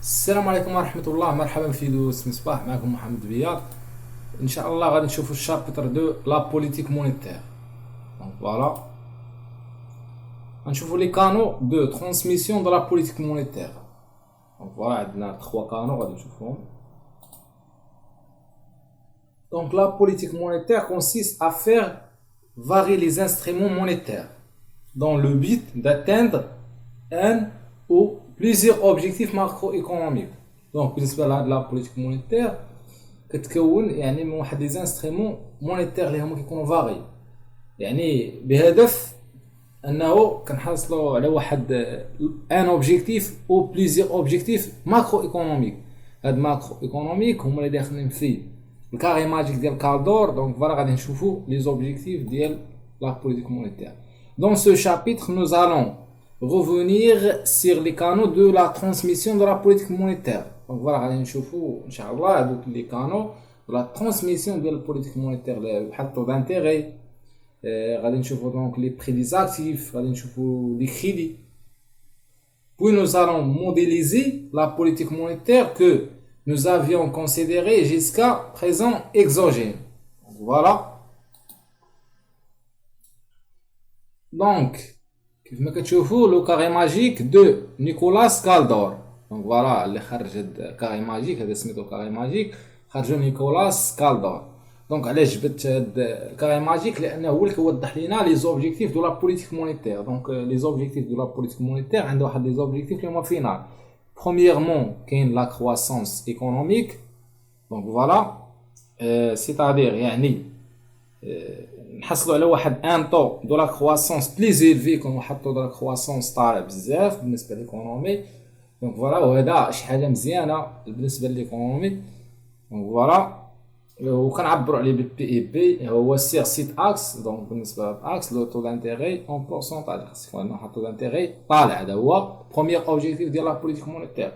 السلام عليكم ورحمة الله، مرحبا في دوس مصباح. معكم محمد بياض. ان شاء الله غادي نشوفوا الشابتر دو لا بوليتيك مونيتير. دونك فوالا غنشوفوا لي كانو دو ترانسميسيون دو لا بوليتيك مونيتير. دونك فوالا عندنا 3 كانو غادي نشوفوهم. Donc la politique monétaire consiste à faire varier les instruments monétaires dans le but d'atteindre un ou plusieurs objectifs macroéconomiques. Donc بالنسبة لا politique monétaire كتكون يعني من واحد لي انسترومون مونيتير اللي هما كيكونوا فاغي، يعني بهدف انه كنحصلوا على واحد ان اوبجيكتيف او بليزيور اوبجيكتيف ماكرو ايكونوميك. هاد ماكرو ايكونوميك هما اللي داخلين في الكاري ماجيك ديال كالدور. دونك فوالا غادي نشوفوا لي زوبجيكتيف ديال لا بوليتيك مونيتير. Dans ce chapitre, nous allons revenir sur les canaux de la transmission de la politique monétaire. Donc voilà, غادي نشوفوا ان شاء الله هذوك لي كانو de la transmission de la politique monétaire بحال التو دانتيغي. غادي نشوفوا donc les prix des actifs، غادي نشوفوا les crédits. Puis nous allons modéliser la politique monétaire que nous avions considérée jusqu'à présent exogène. Donc voilà. Donc كيف ما كتشوفوا لو كاري ماجيك دو نيكولاس كالدور. دونك فوالا اللي خرج هاد كاري ماجيك، هذا سميتو كاري ماجيك، خرجو نيكولاس كالدور. دونك علاش جبت هاد الكاري ماجيك؟ لانه هو اللي كيوضح لينا لي زوبجيكتيف دو لا بوليتيك مونيتير. دونك لي زوبجيكتيف دو لا بوليتيك مونيتير عنده واحد لي زوبجيكتيف اللي هما فينال. برومييرمون كاين لا كرواسونس ايكونوميك. دونك فوالا سيتادير يعني نحصلوا على واحد ان طو دو لا كرواسونس بلي زيلفي، يكون واحد طو دو لا كرواسونس طالع بزاف بالنسبه ليكونومي. دونك فوالا وهذا شي حاجه مزيانه بالنسبه ليكونومي. دونك فوالا وكنعبروا عليه بالبي اي بي، هو سير سيت اكس. دونك بالنسبه للاكس لو طو دانتيغي اون بورسونتاج، خاص يكون عندنا واحد طو دانتيغي طالع. هذا هو بروميير اوبجيكتيف ديال لا بوليتيك مونيتير.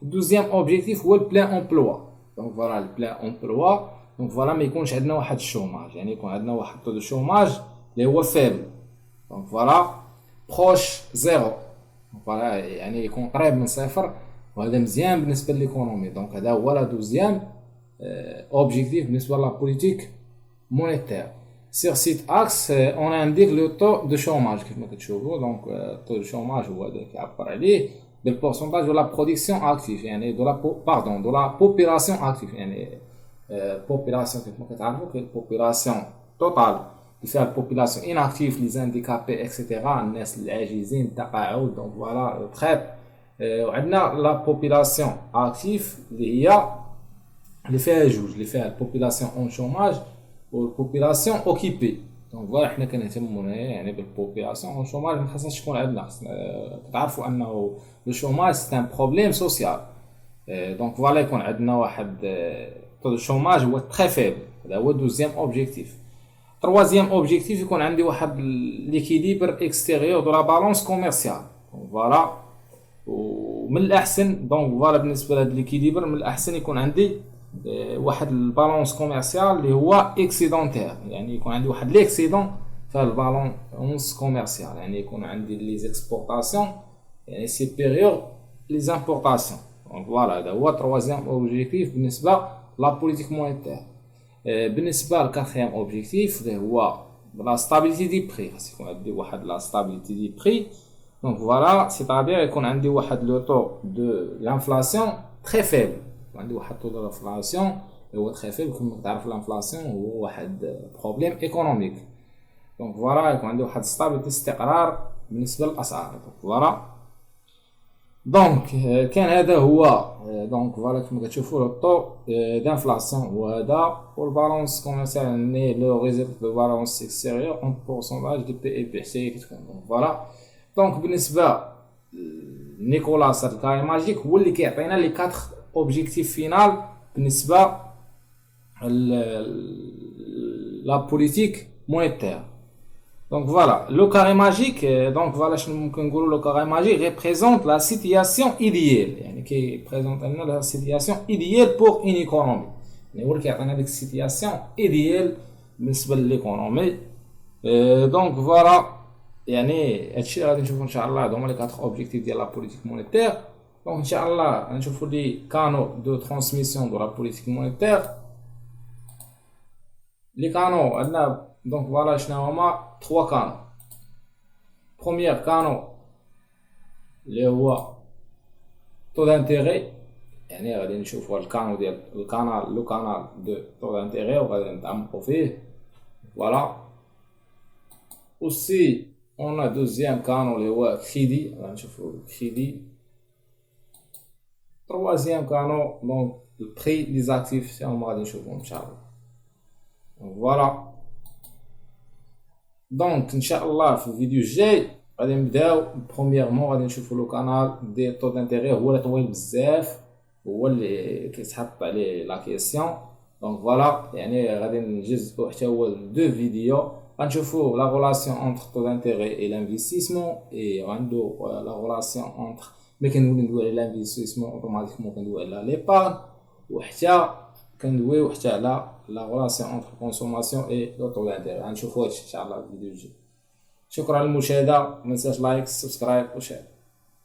دوزيام اوبجيكتيف هو البلان امبلوا. دونك فوالا البلان امبلوا. دونك فوالا ما يكونش عندنا واحد الشوماج، يعني يكون عندنا واحد طو دو شوماج اللي هو فيبل. دونك فوالا بروش زيرو. فوالا يعني يكون قريب من صفر، وهذا مزيان بالنسبه ليكونومي. دونك هذا هو لا دوزيام اوبجيكتيف بالنسبه لا بوليتيك مونيتير. سير سيت اكس اون انديك لو طو دو شوماج كيف ما كتشوفوا. دونك طو دو شوماج هو هذا كيعبر عليه بالبورسونتاج دو لا برودكسيون اكتيف، يعني دو لا باردون دو لا بوبيلاسيون اكتيف. يعني بوبيلاسيون كيف ما كتعرفوا كاين بوبيلاسيون توتال اللي فيها البوبيلاسيون اناكتيف لي زانديكابي اكسيتيرا، الناس العاجزين، التقاعد. دونك فوالا تخيب. وعندنا لا بوبيلاسيون اكتيف اللي هي اللي فيها جوج، اللي فيها البوبيلاسيون اون شوماج والبوبيلاسيون اوكيبي. دونك فوالا حنا كنهتموا يعني بالبوبيلاسيون اون شوماج. ما خاصهاش تكون عندنا، تعرفوا انه لو شوماج سي ان بروبليم سوسيال. دونك فوالا يكون عندنا واحد طو دو شوماج هو تري فيبل. هذا هو دوزيام اوبجيكتيف. تروازيام اوبجيكتيف يكون عندي واحد ليكيليبر اكستيريور دو لا بالانس كوميرسيال. دونك فوالا ومن الاحسن دونك فوالا بالنسبه لهاد ليكيليبر من الاحسن يكون عندي واحد البالانس كوميرسيال اللي هو اكسيدونتير، يعني يكون عندي واحد ليكسيدون في البالانس كوميرسيال، يعني يكون عندي لي زيكسبورطاسيون يعني سيبيريور لي زامبورطاسيون. دونك فوالا هذا هو تروازيام اوبجيكتيف بالنسبه لا بوليتيك مونيتير. بالنسبه للكاتريام اوبجيكتيف اللي هو لا ستابيليتي دي بري، خاص يكون عندي واحد لا ستابيليتي دي بري. دونك فوالا سيتادير يكون عندي واحد لو طو دو لانفلاسيون تري فيبل. عندي واحد طو دو لانفلاسيون اللي هو تري فيبل. كما تعرف لانفلاسيون هو واحد بروبليم ايكونوميك. دونك فوالا يكون عندي واحد ستابيليتي استقرار بالنسبه للاسعار. دونك فوالا دونك كان هذا هو. دونك فوالا كما كتشوفوا لو طو دانفلاسيون هو هذا، والبالانس كوميرسيال يعني لو ريزيرف دو بالانس اكستيريور اون بورسونتاج دي بي اي بي حتى هي كتكون. دونك فوالا دونك بالنسبه نيكولاس هاد الكاري ماجيك هو اللي كيعطينا لي 4 اوبجيكتيف فينال بالنسبه لا بوليتيك مونيتير. Donc voilà, le carré magique, donc voilà, je le carré magique représente la situation idéale, يعني qui présente la situation idéale pour une économie. يعني هو اللي كيعطينا ديك السيتياسيون ايديال بالنسبه لليكونومي. دونك فوالا يعني هادشي اللي غادي نشوفو ان شاء الله. هادو هما لي 4 اوبجيكتيف ديال لا بوليتيك مونيتير. دونك ان شاء الله نشوفوا لي كانو دو ترانسميسيون دو لا بوليتيك مونيتير. لي كانو عندنا دونك فوالا شنو هما 3 كانو. بروميير كانو اللي هو طو دانتيغي، يعني غادي نشوفوا الكانو ديال الكانال لو كانال دو طو دانتيغي وغادي نتعمقوا فيه فوالا. aussi on a deuxième canon اللي هو crédit، غادي نشوفوا crédit. troisième canon donc le prix des actifs هما غادي نشوفوهم ان شاء الله فوالا. دونك ان شاء الله في الفيديو الجاي غادي نبداو برومييرمون غادي نشوفوا لو كانال دي طو دانتيغي، هو اللي طويل بزاف، هو اللي كيتحط عليه لا كيسيون. دونك فوالا يعني غادي نجزئو حتى هو 2 فيديو. غنشوفوا لا ريلاسيون انتر طو دانتيغي اي لانفستيسمون، اي غندو لا ريلاسيون انتر ملي كنولي ندوي على لانفستيسمون اوتوماتيكمون كندوي على ليبارن، وحتى كندويو حتى على لا ريلاسيون انتر كونسوماسيون اي لو طو دانتيغي. غنشوفوا هادشي ان شاء الله في الفيديو الجاي. شكرا للمشاهده، ما تنساش لايك سبسكرايب وشير.